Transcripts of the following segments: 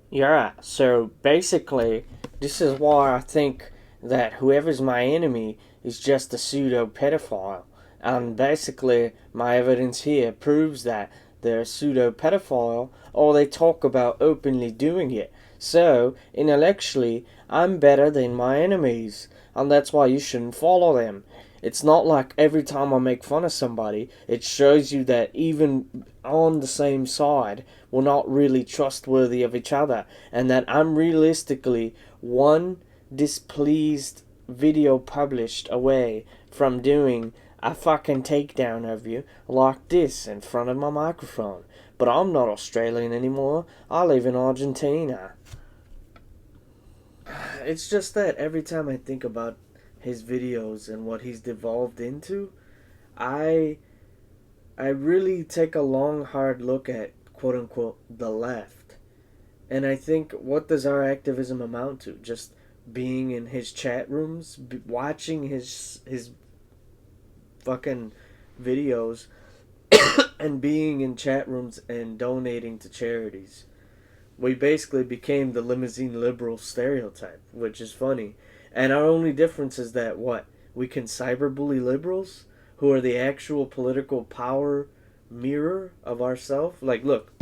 Yeah, so basically, this is why I think that whoever's my enemy is just a pseudo pedophile. And basically, my evidence here proves that they're a pseudo pedophile or they talk about openly doing it. So, intellectually, I'm better than my enemies, and that's why you shouldn't follow them. It's not like every time I make fun of somebody, it shows you that even on the same side, we're not really trustworthy of each other, and that I'm realistically one displeased video published away from doing a fucking takedown of you like this in front of my microphone. But I'm not Australian anymore. I live in Argentina. It's just that every time I think about his videos and what he's devolved into, I I really take a long hard look at quote unquote the left. And I think, what does our activism amount to? Just being in his chat rooms, watching his fucking videos and being in chat rooms and donating to charities. We basically became the limousine liberal stereotype, which is funny. And our only difference is that what? We can cyberbully liberals who are the actual political power mirror of ourselves. Like, look,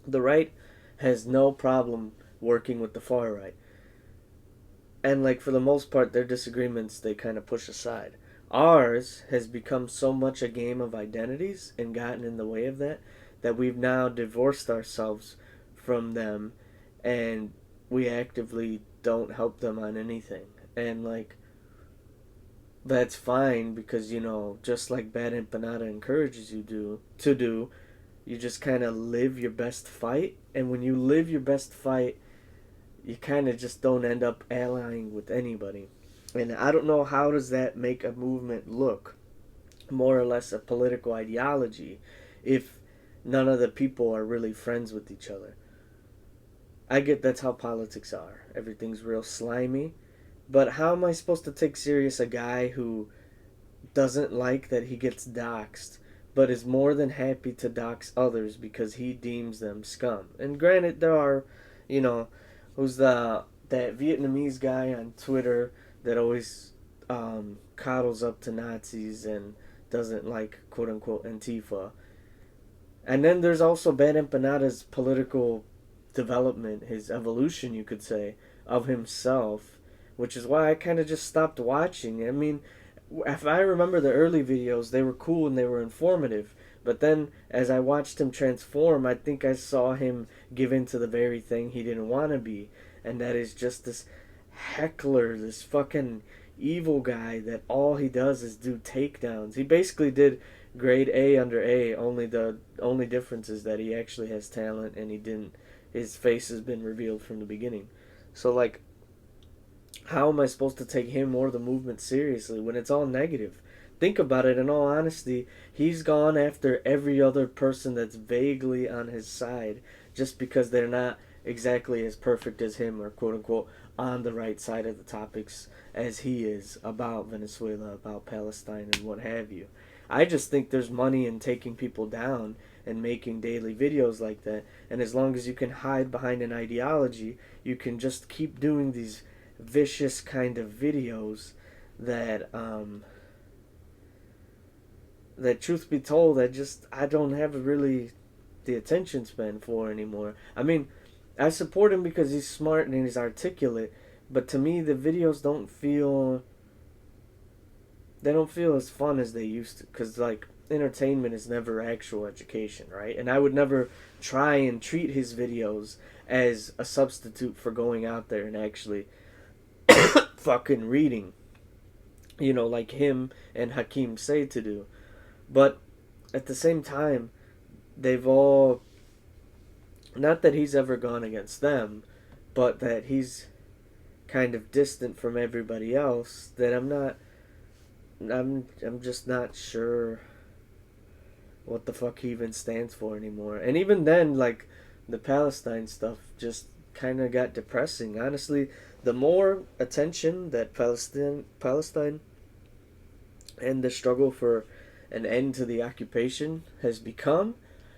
the right has no problem working with the far right. And, like, for the most part, their disagreements they kind of push aside. Ours has become so much a game of identities and gotten in the way of that that we've now divorced ourselves from them, and we actively don't help them on anything. And, like, that's fine because, just like Bad Empanada encourages you to do, you just kind of live your best fight. And when you live your best fight, you kind of just don't end up allying with anybody. And I don't know, how does that make a movement look more or less a political ideology if none of the people are really friends with each other. I get that's how politics are. Everything's real slimy. But how am I supposed to take serious a guy who doesn't like that he gets doxxed, but is more than happy to dox others because he deems them scum? And granted, there are, you know, who's that Vietnamese guy on Twitter that always coddles up to Nazis and doesn't like quote unquote Antifa. And then there's also Bad Empanada's political development, his evolution, you could say, of himself, which is why I kind of just stopped watching. I mean, if I remember the early videos, they were cool and they were informative. But then, as I watched him transform, I think I saw him give in to the very thing he didn't want to be. And that is just this heckler, this fucking evil guy that all he does is do takedowns. He basically did grade A under A, only the only difference is that he actually has talent and he didn't. His face has been revealed from the beginning. So, like, how am I supposed to take him or the movement seriously when it's all negative? Think about it, in all honesty, he's gone after every other person that's vaguely on his side just because they're not exactly as perfect as him or quote unquote on the right side of the topics as he is about Venezuela, about Palestine, and what have you. I just think there's money in taking people down and making daily videos like that. And as long as you can hide behind an ideology, you can just keep doing these vicious kind of videos that that truth be told I don't have really the attention span for anymore. I mean, I support him because he's smart and he's articulate, but to me the videos don't feel as fun as they used to, cuz like entertainment is never actual education, right? And I would never try and treat his videos as a substitute for going out there and actually fucking reading, like him and Hakeem say to do. But at the same time, they've all, not that he's ever gone against them, but that he's kind of distant from everybody else, that I'm just not sure what the fuck he even stands for anymore. And even then, like, the Palestine stuff just kind of got depressing. Honestly, the more attention that Palestine and the struggle for an end to the occupation has become,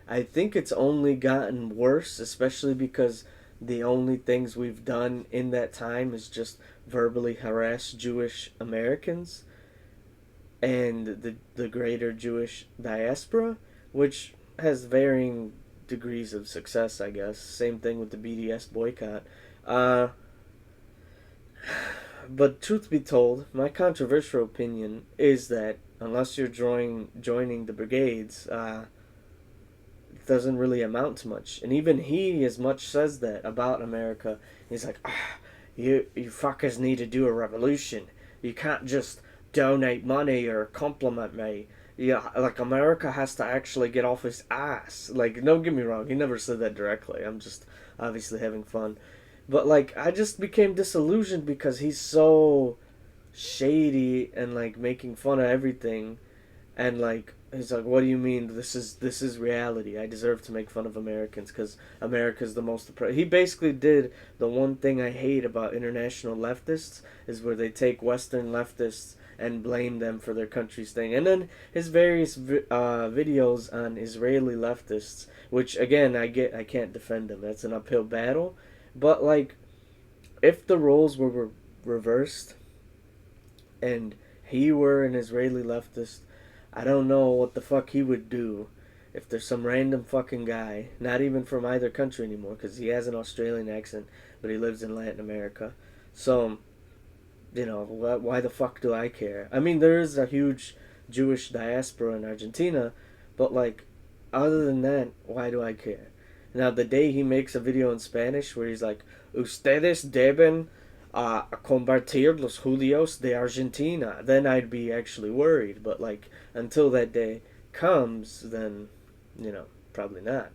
I think it's only gotten worse, especially because the only things we've done in that time is just verbally harass Jewish Americans and the greater Jewish diaspora, which has varying degrees of success, I guess. Same thing with the BDS boycott. Uh, but truth be told, my controversial opinion is that unless you're joining the brigades, it doesn't really amount to much. And even he, as much says that about America. He's like, you fuckers need to do a revolution. You can't just donate money or compliment me. Yeah, like America has to actually get off his ass. Like, don't get me wrong, he never said that directly. I'm just obviously having fun. But like, I just became disillusioned because he's so shady and like making fun of everything, and like he's like, what do you mean this is reality? I deserve to make fun of Americans because America's the most he basically did the one thing I hate about international leftists, is where they take Western leftists and blame them for their country's thing. And then his various videos on Israeli leftists, which again I can't defend them, that's an uphill battle. But like, if the roles were reversed and he were an Israeli leftist, I don't know what the fuck he would do if there's some random fucking guy, not even from either country anymore, because he has an Australian accent, but he lives in Latin America. So, why the fuck do I care? I mean, there is a huge Jewish diaspora in Argentina, but like, other than that, why do I care? Now, the day he makes a video in Spanish where he's like, Ustedes deben convertir los judíos de Argentina, then I'd be actually worried. But like, until that day comes, then, probably not.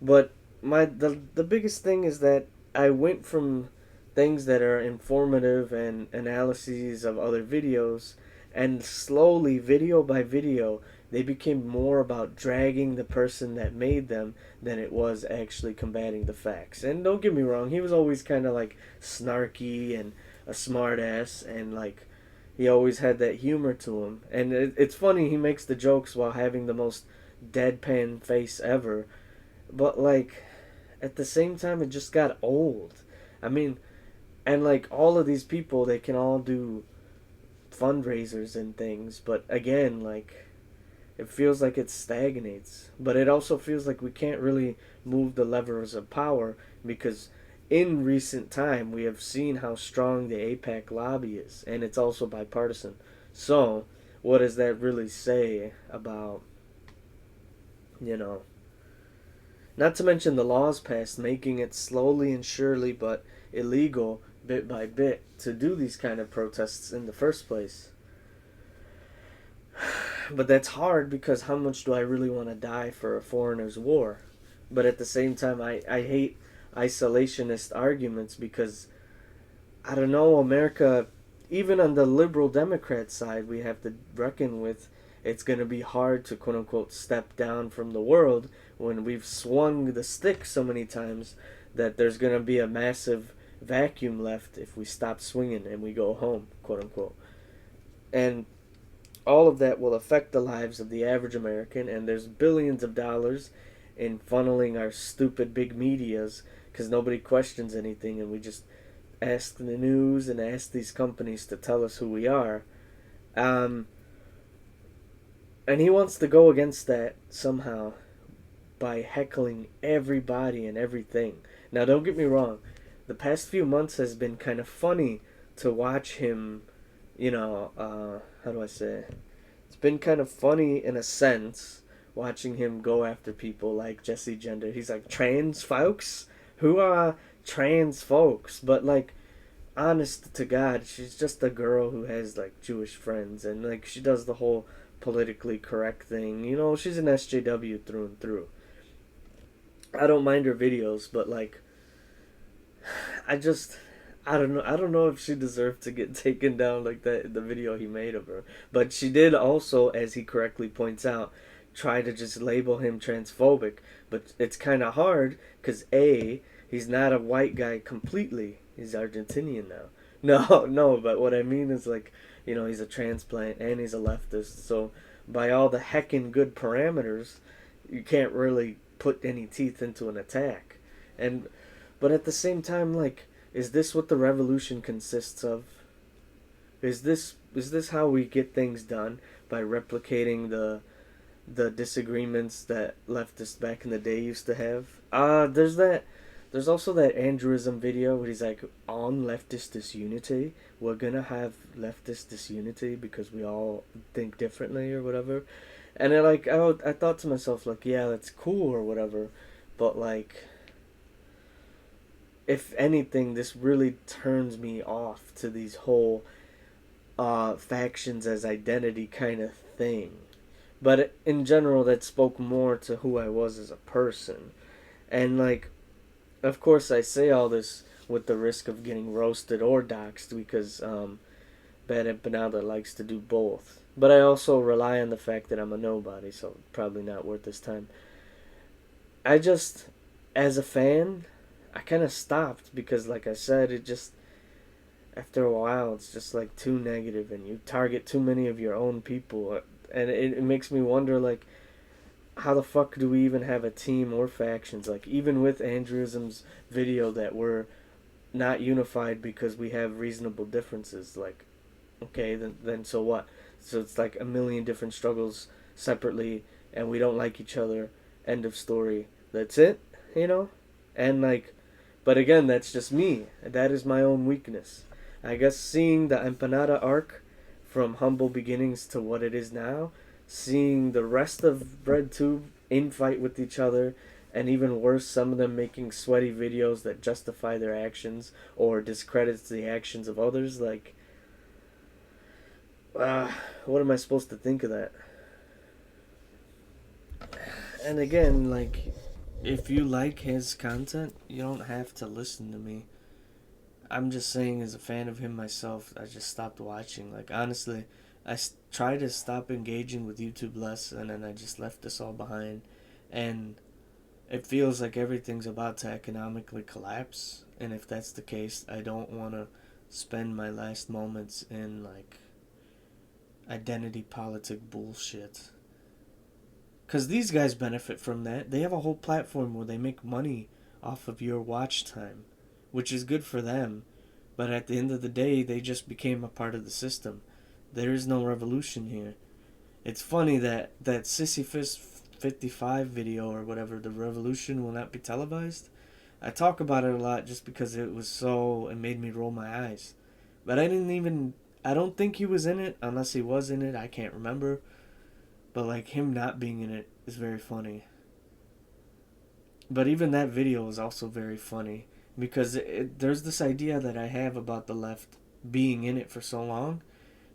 But the biggest thing is that I went from things that are informative and analyses of other videos, and slowly, video by video, they became more about dragging the person that made them than it was actually combating the facts. And don't get me wrong, he was always kind of like snarky and a smart ass, and like he always had that humor to him. And it's funny, he makes the jokes while having the most deadpan face ever. But like, at the same time, it just got old. I mean, and like all of these people, they can all do fundraisers and things, but again, like, it feels like it stagnates. But it also feels like we can't really move the levers of power, because in recent time we have seen how strong the APAC lobby is, and it's also bipartisan. So what does that really say about, you know, not to mention the laws passed making it slowly and surely but illegal bit by bit to do these kind of protests in the first place. But that's hard, because how much do I really want to die for a foreigner's war? But at the same time, I hate isolationist arguments, because I don't know, America, even on the liberal Democrat side, we have to reckon with, it's going to be hard to quote unquote step down from the world when we've swung the stick so many times that there's going to be a massive vacuum left if we stop swinging and we go home, quote unquote. And all of that will affect the lives of the average American, and there's billions of dollars in funneling our stupid big medias, because nobody questions anything, and we just ask the news and ask these companies to tell us who we are. And he wants to go against that somehow by heckling everybody and everything. Now, don't get me wrong, the past few months has been kind of funny to watch him, how do I say? It's been kind of funny in a sense, watching him go after people like Jesse Gender. He's like, trans folks? Who are trans folks? But like, honest to God, she's just a girl who has like Jewish friends, and like she does the whole politically correct thing. She's an SJW through and through. I don't mind her videos, but like, I don't know. I don't know if she deserved to get taken down like that in the video he made of her. But she did also, as he correctly points out, try to just label him transphobic. But it's kind of hard because A, he's not a white guy completely. He's Argentinian now. No, but what I mean is like, he's a transplant and he's a leftist. So by all the heckin' good parameters, you can't really put any teeth into an attack. And But at the same time, like, is this what the revolution consists of? Is this how we get things done, by replicating the disagreements that leftists back in the day used to have? There's also that Andrewism video where he's like, on leftist disunity, we're gonna have leftist disunity because we all think differently or whatever. And I thought to myself, like, yeah, that's cool or whatever, but like, if anything, this really turns me off to these whole factions as identity kind of thing. But in general, that spoke more to who I was as a person. And like, of course, I say all this with the risk of getting roasted or doxxed because Bad Empanada likes to do both. But I also rely on the fact that I'm a nobody, so probably not worth his time. I just, as a fan, I kind of stopped because, like I said, it just, after a while, it's just like too negative and you target too many of your own people. And it makes me wonder, like, how the fuck do we even have a team or factions? Like, even with Andrewism's video that we're not unified because we have reasonable differences, like, okay, then so what? So it's like a million different struggles separately, and we don't like each other. End of story. That's it, you know? And like, but again, that's just me. That is my own weakness. I guess seeing the Empanada arc from humble beginnings to what it is now, seeing the rest of RedTube infight with each other, and even worse, some of them making sweaty videos that justify their actions or discredits the actions of others, like, what am I supposed to think of that? And again, like, if you like his content, you don't have to listen to me. I'm just saying, as a fan of him myself, I just stopped watching. Like, honestly, tried to stop engaging with YouTube less, and then I just left this all behind. And it feels like everything's about to economically collapse. And if that's the case, I don't want to spend my last moments in, like, identity politic bullshit. Because these guys benefit from that. They have a whole platform where they make money off of your watch time, which is good for them. But at the end of the day, they just became a part of the system. There is no revolution here. It's funny that Sisyphus 55 video or whatever, the revolution will not be televised. I talk about it a lot just because it made me roll my eyes. But I don't think he was in it, unless he was in it, I can't remember. But like, him not being in it is very funny. But even that video is also very funny because there's this idea that I have about the left being in it for so long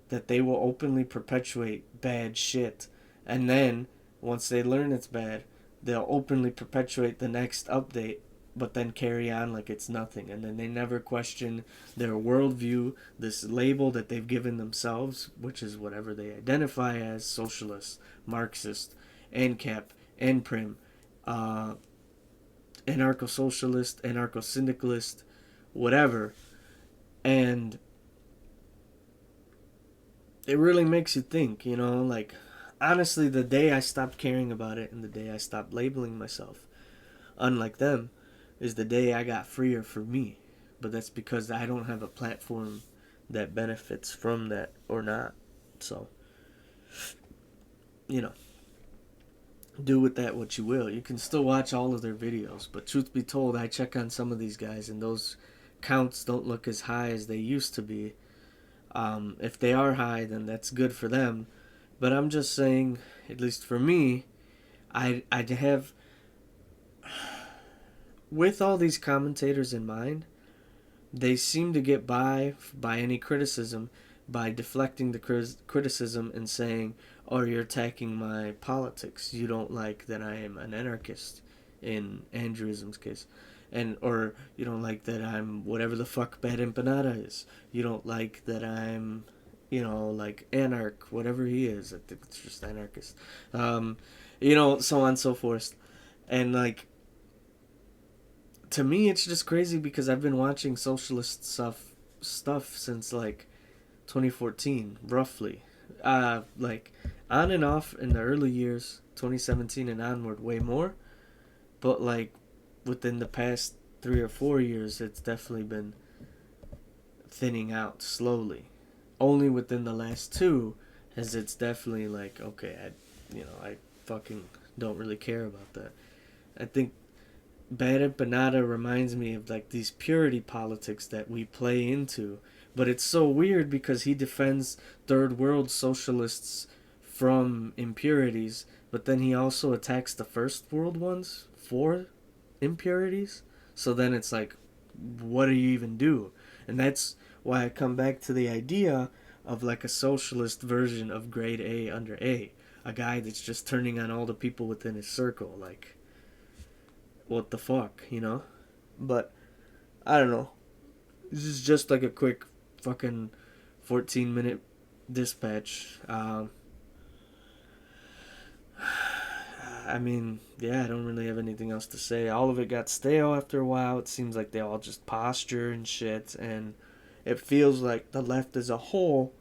that they will openly perpetuate bad shit, and then once they learn it's bad, they'll openly perpetuate the next update, but then carry on like it's nothing, and then they never question their worldview, this label that they've given themselves, which is whatever they identify as: socialist, Marxist, ANCAP, NPRIM, anarcho-socialist, anarcho-syndicalist, whatever. And it really makes you think, like, honestly, the day I stopped caring about it and the day I stopped labeling myself, unlike them, is the day I got freer for me. But that's because I don't have a platform that benefits from that or not. So, do with that what you will. You can still watch all of their videos, but truth be told, I check on some of these guys and those counts don't look as high as they used to be. If they are high, then that's good for them. But I'm just saying, at least for me, I have, with all these commentators in mind, they seem to get by any criticism by deflecting the criticism and saying, oh, you're attacking my politics. You don't like that I am an anarchist, in Andrewism's case. Or you don't like that I'm whatever the fuck Bad Empanada is. You don't like that I'm, like anarch, whatever he is. I think it's just anarchist. So on and so forth. And like, to me, it's just crazy because I've been watching socialist stuff since like 2014, roughly. Like, on and off in the early years, 2017 and onward, way more. But like, within the past 3 or 4 years, it's definitely been thinning out slowly. Only within the last two has it's definitely like, okay, I fucking don't really care about that. I think Bad Empanada reminds me of like these purity politics that we play into. But it's so weird because he defends third world socialists from impurities, but then he also attacks the first world ones for impurities. So then it's like, what do you even do? And that's why I come back to the idea of like a socialist version of grade A under A. A guy that's just turning on all the people within his circle. Like, what the fuck, you know? But I don't know. This is just like a quick fucking 14-minute dispatch. I mean, yeah, I don't really have anything else to say. All of it got stale after a while. It seems like they all just posture and shit, and it feels like the left as a whole.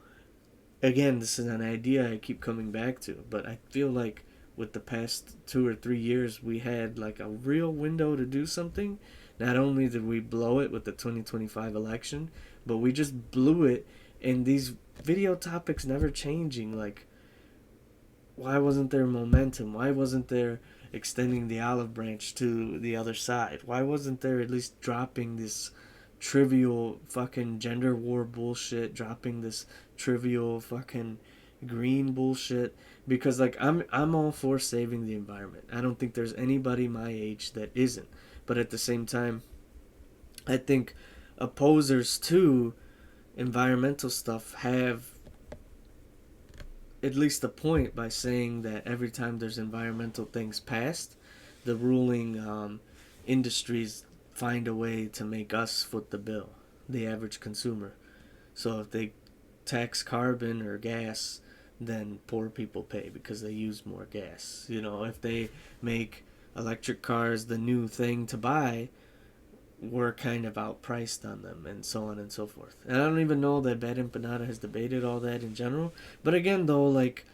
Again, this is an idea I keep coming back to, but I feel like with the past 2 or 3 years, we had like a real window to do something. Not only did we blow it with the 2025 election, but we just blew it in these video topics never changing. Like, why wasn't there momentum? Why wasn't there extending the olive branch to the other side? Why wasn't there at least dropping this trivial fucking gender war bullshit, dropping this trivial fucking green bullshit? Because like I'm all for saving the environment. I don't think there's anybody my age that isn't. But at the same time, I think opposers to environmental stuff have at least a point by saying that every time there's environmental things passed, the ruling industries find a way to make us foot the bill, the average consumer. So if they tax carbon or gas, then poor people pay because they use more gas. You know, if they make electric cars the new thing to buy, we're kind of outpriced on them, and so on and so forth. And I don't even know that Bad Empanada has debated all that in general. But again, though, like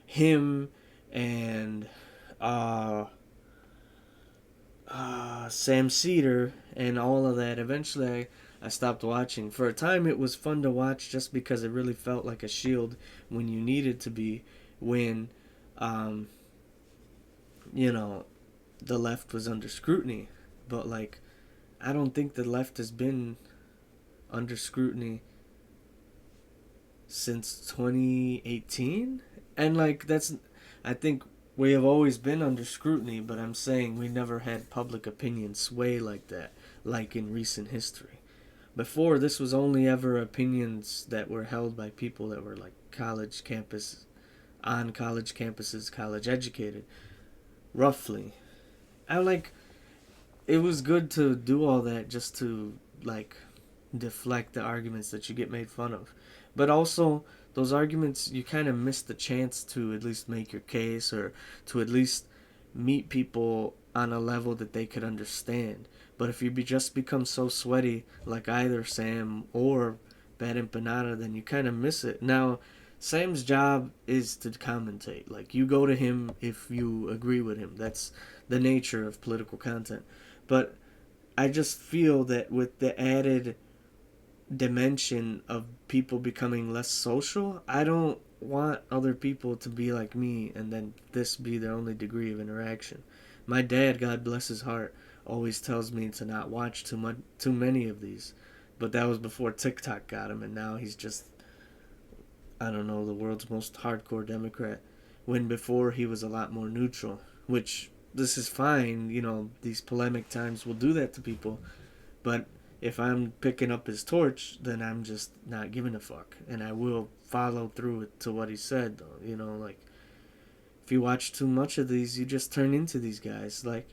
him and Sam Cedar and all of that, eventually I stopped watching. For a time, it was fun to watch just because it really felt like a shield when you needed to be, when, um, you know, the left was under scrutiny. But, like, I don't think the left has been under scrutiny since 2018. And, like, I think we have always been under scrutiny, but I'm saying we never had public opinion sway like that, like in recent history. Before, this was only ever opinions that were held by people that were, like, on college campuses, college educated, roughly. I like, it was good to do all that just to like deflect the arguments that you get made fun of. But also those arguments, you kind of miss the chance to at least make your case, or to at least meet people on a level that they could understand. But if you just become so sweaty like either Sam or Bad Empanada, then you kind of miss it. Now, Sam's job is to commentate. Like, you go to him if you agree with him. That's the nature of political content. But I just feel that with the added dimension of people becoming less social, I don't want other people to be like me and then this be their only degree of interaction. My dad, God bless his heart, always tells me to not watch too many of these. But that was before TikTok got him, and now he's just, I don't know, the world's most hardcore Democrat. When before he was a lot more neutral, which this is fine, you know, these polemic times will do that to people. But if I'm picking up his torch, then I'm just not giving a fuck. And I will follow through it to what he said, though. You know, like, if you watch too much of these, you just turn into these guys. Like,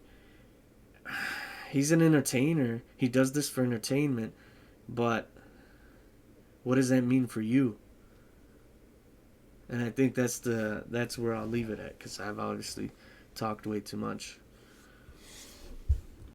he's an entertainer. He does this for entertainment. But what does that mean for you? And I think that's where I'll leave it at, because I've obviously talked way too much.